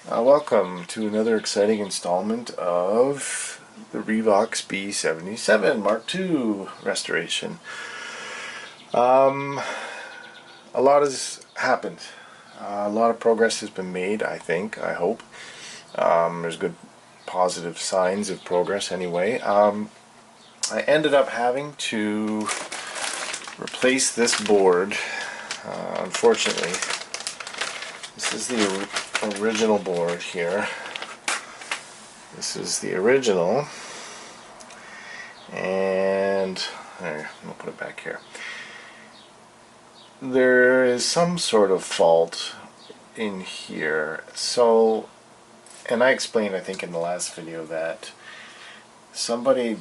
Welcome to another exciting installment of the Revox B77 Mark II restoration. A lot has happened. A lot of progress has been made, I think, I hope. There's good positive signs of progress anyway. I ended up having to replace this board, unfortunately. This is the original board here. This is the original, and there, I'll put it back here. There is some sort of fault in here. So, and I explained, I think, in the last video that somebody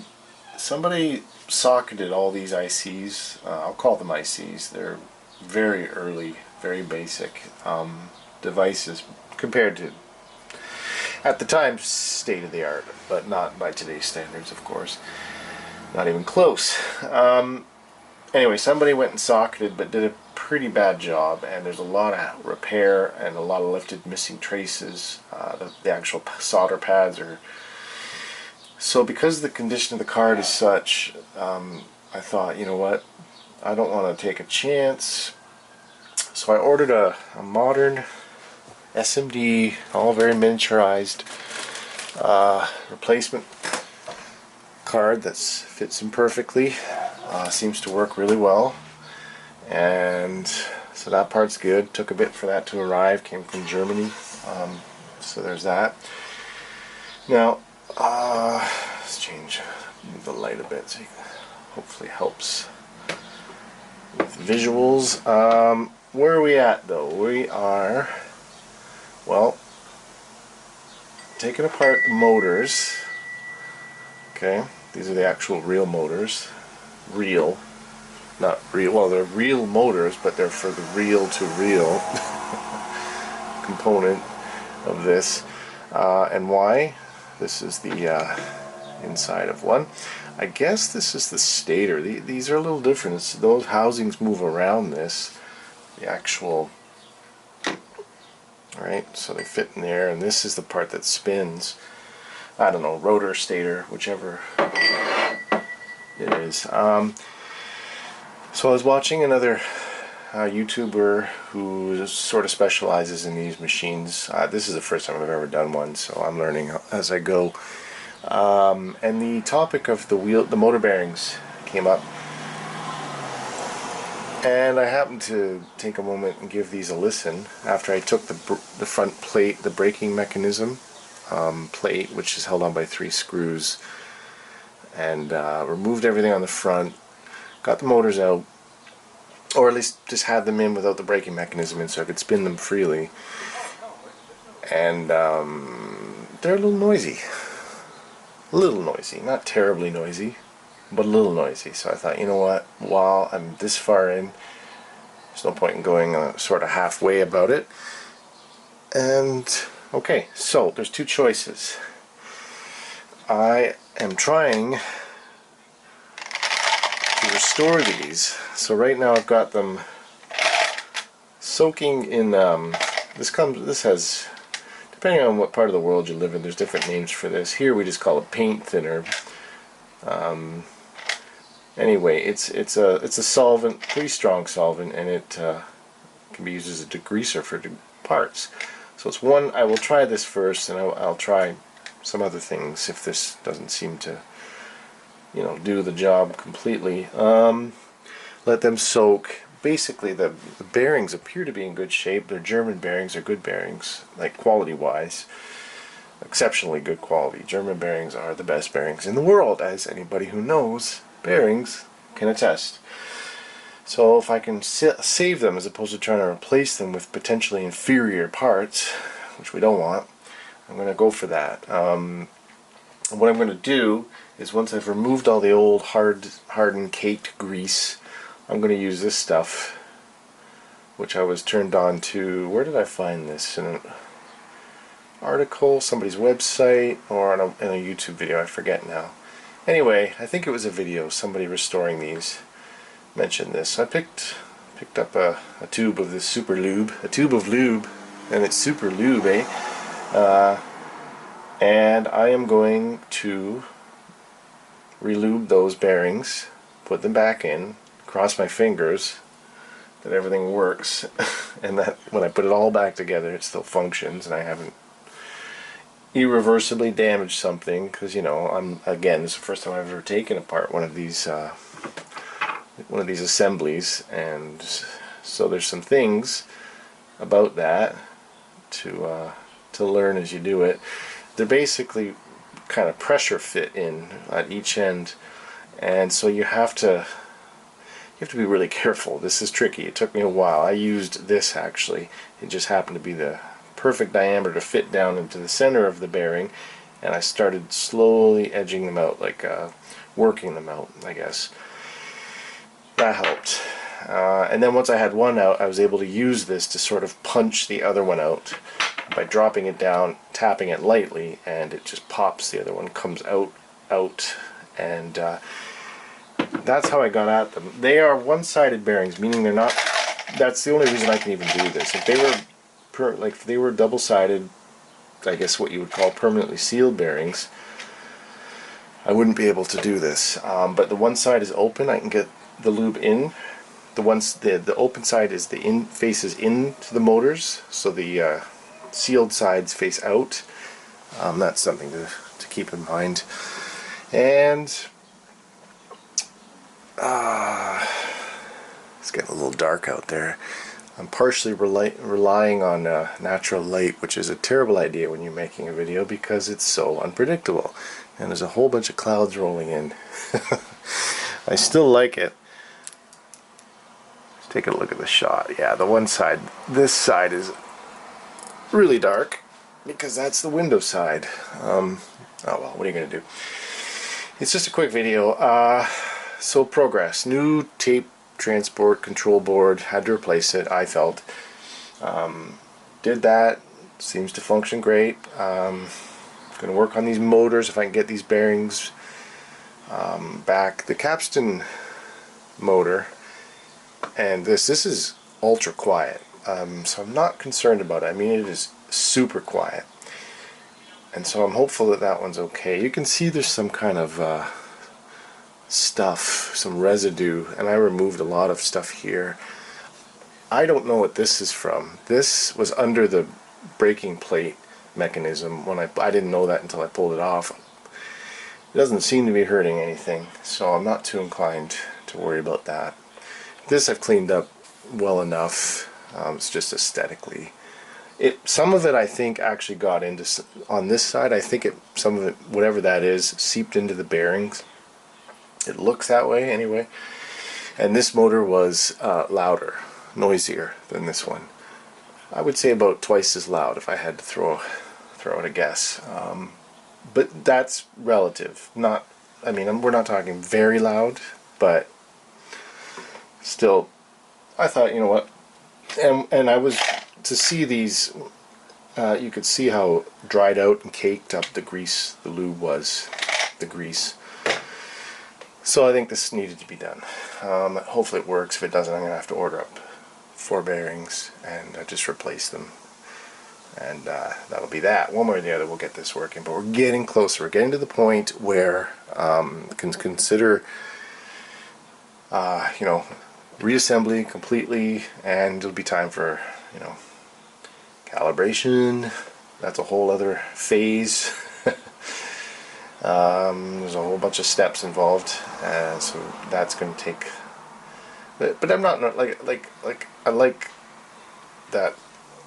socketed all these ICs. I'll call them ICs. They're very early, very basic devices compared to, at the time, state of the art, but not by today's standards, of course. Not even close. Anyway, somebody went and socketed, but did a pretty bad job, and there's a lot of repair and a lot of lifted missing traces. The actual solder pads are... So because the condition of the card is such, I thought, you know what, I don't want to take a chance. So I ordered a modern SMD, all very miniaturized replacement card that fits in perfectly. Seems to work really well, and so that part's good. Took a bit for that to arrive. Came from Germany, so there's that. Now let's move the light a bit so it hopefully helps with visuals. Where are we at though? We are, well, taking apart the motors. Okay, these are the actual real motors. Real, not real, well, they're real motors, but they're for the reel-to-reel component of this. And why? This is the inside of one. I guess this is the stator. These are a little different. Those housings move around this. The actual... Alright, so they fit in there, and this is the part that spins. I don't know, rotor, stator, whichever it is. So I was watching another YouTuber who sort of specializes in these machines. This is the first time I've ever done one, so I'm learning as I go. And the topic of the motor bearings came up, and I happened to take a moment and give these a listen after I took the front plate, the braking mechanism plate, which is held on by 3 screws, and removed everything on the front, got the motors out, or at least just had them in without the braking mechanism in so I could spin them freely. And they're a little noisy. Not terribly noisy, but a little noisy. So I thought, you know what, while I'm this far in, there's no point in going sort of halfway about it. And okay, so there's 2 choices. I am trying to restore these. So right now I've got them soaking in this has, depending on what part of the world you live in, there's different names for this. Here we just call it paint thinner. Anyway, it's a solvent, pretty strong solvent, and it can be used as a degreaser for parts. So it's one. I will try this first, and I'll try some other things if this doesn't seem to, you know, do the job completely. Let them soak. Basically, the bearings appear to be in good shape. They're German bearings. They're good bearings, like quality-wise, exceptionally good quality. German bearings are the best bearings in the world, as anybody who knows bearings can attest. So if I can save them as opposed to trying to replace them with potentially inferior parts, which we don't want, I'm going to go for that. And what I'm going to do is, once I've removed all the old hardened caked grease, I'm going to use this stuff, which I was turned on to. Where did I find this? In an article, somebody's website, or in a YouTube video, I forget now. Anyway, I think it was a video, somebody restoring these mentioned this. So I picked up a tube of this super lube, a tube of lube, and it's super lube, eh? And I am going to relube those bearings, put them back in, cross my fingers that everything works, and that when I put it all back together it still functions and I haven't irreversibly damaged something, because you know, again, this is the first time I've ever taken apart one of these assemblies, and so there's some things about that to learn as you do it. They're basically kind of pressure fit in at each end, and so you have to be really careful. This is tricky. It took me a while. I used this actually. It just happened to be the perfect diameter to fit down into the center of the bearing, and I started slowly edging them out, like working them out, I guess. That helped. And then once I had one out, I was able to use this to sort of punch the other one out by dropping it down, tapping it lightly, and it just pops. The other one comes out, and that's how I got at them. They are one-sided bearings, meaning they're not. That's the only reason I can even do this. If they were if they were double-sided, I guess what you would call permanently sealed bearings, I wouldn't be able to do this. But the one side is open. I can get the lube in. The open side is faces into the motors, so the sealed sides face out. That's something to keep in mind. And it's getting a little dark out there. I'm partially relying on natural light, which is a terrible idea when you're making a video because it's so unpredictable. And there's a whole bunch of clouds rolling in. I still like it. Let's take a look at the shot. Yeah, the one side, this side is really dark because that's the window side. Oh well, what are you going to do? It's just a quick video. So progress. New tape transport control board, had to replace it, I felt. Did that, seems to function great. Going to work on these motors if I can get these bearings back. The capstan motor, and this is ultra quiet, so I'm not concerned about it. I mean, it is super quiet, and so I'm hopeful that that one's okay. You can see there's some kind of stuff, some residue, and I removed a lot of stuff here. I don't know what this is from. This was under the braking plate mechanism when I didn't know that until I pulled it off. It doesn't seem to be hurting anything, so I'm not too inclined to worry about that. This I've cleaned up well enough. It's just aesthetically. Some of it I think actually got into, on this side, I think some of it, whatever that is, seeped into the bearings. It looks that way anyway. And this motor was louder, noisier than this one. I would say about twice as loud if I had to throw out a guess. But that's relative. Not, I mean, we're not talking very loud, but still, I thought, you know what? And I was to see these. You could see how dried out and caked up the grease, the lube was, the grease. So I think this needed to be done. Hopefully it works. If it doesn't, I'm going to have to order up 4 bearings and just replace them. And that'll be that. One way or the other, we'll get this working. But we're getting closer. We're getting to the point where can consider, you know, reassembly completely, and it'll be time for, you know, calibration. That's a whole other phase. There's a whole bunch of steps involved, so that's going to take. But I'm not like I like that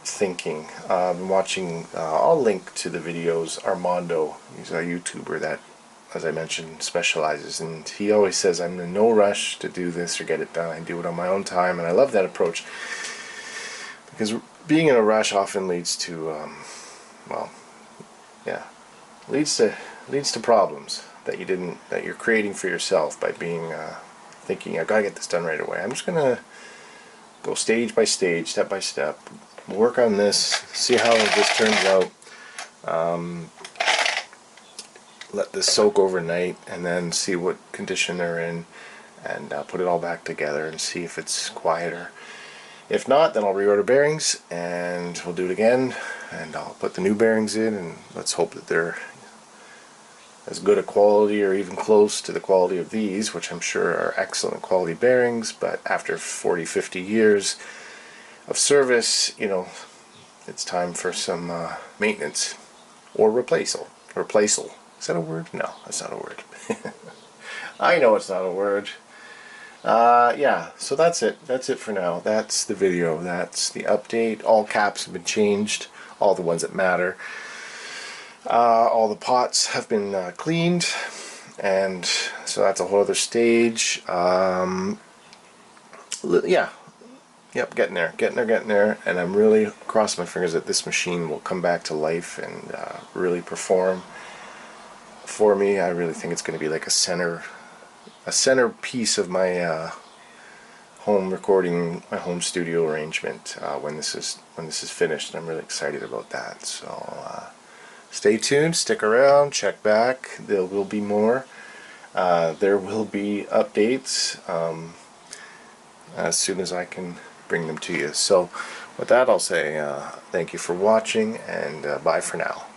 thinking. Watching, I'll link to the videos. Armando, he's a YouTuber that, as I mentioned, specializes, and he always says, I'm in no rush to do this or get it done. I do it on my own time, and I love that approach because being in a rush often leads to, well, yeah, leads to problems that you're creating for yourself by being thinking, I gotta get this done right away. I'm just gonna go stage by stage, step by step, work on this, see how this turns out. Let this soak overnight, and then see what condition they're in, and put it all back together and see if it's quieter. If not, then I'll reorder bearings and we'll do it again, and I'll put the new bearings in, and let's hope that they're as good a quality or even close to the quality of these, which I'm sure are excellent quality bearings. But after 40-50 years of service, you know, it's time for some maintenance or replaceal. Is that a word? No, that's not a word. I know it's not a word. Yeah, so that's it. That's it for now. That's the video. That's the update. All caps have been changed, all the ones that matter. All the pots have been cleaned, and so that's a whole other stage. Yeah, yep, getting there, and I'm really crossing my fingers that this machine will come back to life and really perform for me. I really think it's going to be like a centerpiece of my home recording, my home studio arrangement when this is finished. And I'm really excited about that. So stay tuned, stick around, check back. There will be more. There will be updates as soon as I can bring them to you. So with that, I'll say thank you for watching, and bye for now.